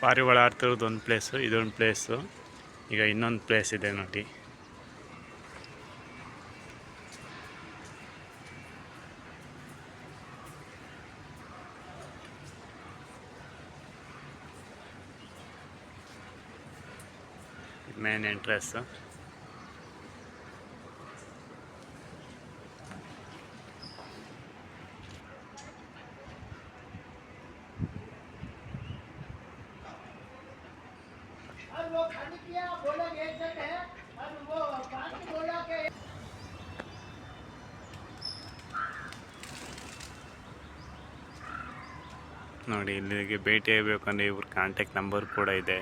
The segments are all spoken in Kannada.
ಪಾರಿವಾಳ ಆಡ್ತಿರೋದು ಒಂದು ಪ್ಲೇಸು, ಇದೊಂದು ಪ್ಲೇಸು. ಈಗ ಇನ್ನೊಂದು ಪ್ಲೇಸ್ ಇದೆ ನೋಡಿ. Main entrance. ನೋಡಿ, ಇಲ್ಲಿಗೆ ಭೇಟಿ ಆಗಬೇಕಂದ್ರೆ ಇವ್ರ ಕಾಂಟ್ಯಾಕ್ಟ್ ನಂಬರ್ ಕೂಡ ಇದೆ.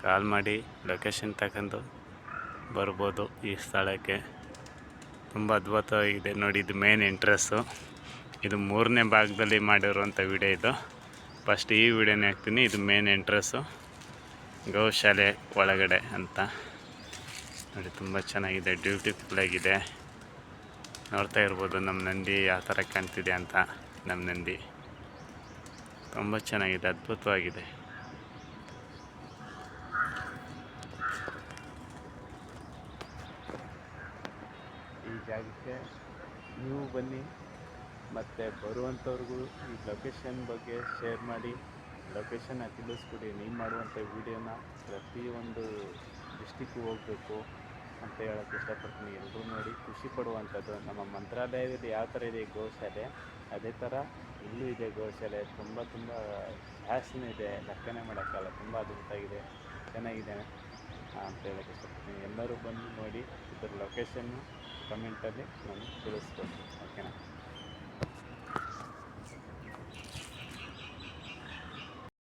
ಕಾಲ್ ಮಾಡಿ ಲೊಕೇಶನ್ ತಗೊಂಡು ಬರ್ಬೋದು ಈ ಸ್ಥಳಕ್ಕೆ. ತುಂಬ ಅದ್ಭುತವಾಗಿದೆ ನೋಡಿ. ಇದು ಮೇನ್ ಎಂಟ್ರೆನ್ಸು. ಇದು 3ನೇ ಭಾಗದಲ್ಲಿ ಮಾಡಿರುವಂಥ ವಿಡಿಯೋ ಇದು. ಫಸ್ಟ್ ಈ ವಿಡಿಯೋನೇ ಹಾಕ್ತೀನಿ. ಇದು ಮೇನ್ ಎಂಟ್ರೆನ್ಸು, ಗೋಶಾಲೆ ಒಳಗಡೆ ಅಂತ ನೋಡಿ. ತುಂಬ ಚೆನ್ನಾಗಿದೆ, ಬ್ಯೂಟಿಫುಲ್ ಆಗಿದೆ. ನೋಡ್ತಾ ಇರ್ಬೋದು ನಮ್ಮ ನಂದಿ ಯಾವ ಥರ ಕಾಣ್ತಿದೆ ಅಂತ. ನಮ್ಮ ನಂದಿ ತುಂಬ ಚೆನ್ನಾಗಿದೆ, ಅದ್ಭುತವಾಗಿದೆ. ಈ ಜಾಗಕ್ಕೆ ನೀವು ಬನ್ನಿ, ಮತ್ತು ಬರುವಂಥವ್ರಿಗೂ ಈ ಲೊಕೇಶನ್ ಬಗ್ಗೆ ಶೇರ್ ಮಾಡಿ, ಲೊಕೇಶನ್ನ ತಿಳಿಸ್ಕೊಡಿ. ನೀವು ಮಾಡುವಂಥ ವೀಡಿಯೋನ ಪ್ರತಿಯೊಂದು ಡಿಸ್ಟಿಕ್ಕಿಗೆ ಹೋಗಬೇಕು ಅಂತ ಹೇಳೋಕ್ಕೆ ಇಷ್ಟಪಡ್ತೀನಿ. ಎಲ್ಲರೂ ನೋಡಿ ಖುಷಿ ಪಡುವಂಥದ್ದು. ನಮ್ಮ ಮಂತ್ರಾಲಯದಲ್ಲಿ ಯಾವ ಥರ ಇದೆ ಗೋಶಾಲೆ, ಅದೇ ಥರ ಇಲ್ಲೂ ಇದೆ ಗೋಶಾಲೆ. ತುಂಬ ಫ್ಯಾಷನ್ ಇದೆ, ಲೆಕ್ಕನೇ ಮಾಡೋಕ್ಕಲ್ಲ. ತುಂಬ ಅದ್ಭುತವಾಗಿದೆ, ಚೆನ್ನಾಗಿದೆ ಅಂತ ಹೇಳೋಕ್ಕೆ ಇಷ್ಟಪಡ್ತೀನಿ. ಎಲ್ಲರೂ ಬಂದು ನೋಡಿ. ಇದರ ಲೊಕೇಶನ್ನು ಕಮೆಂಟಲ್ಲಿ ನನಗೆ ತಿಳಿಸ್ಕೊಡಿ, ಓಕೆನಾ.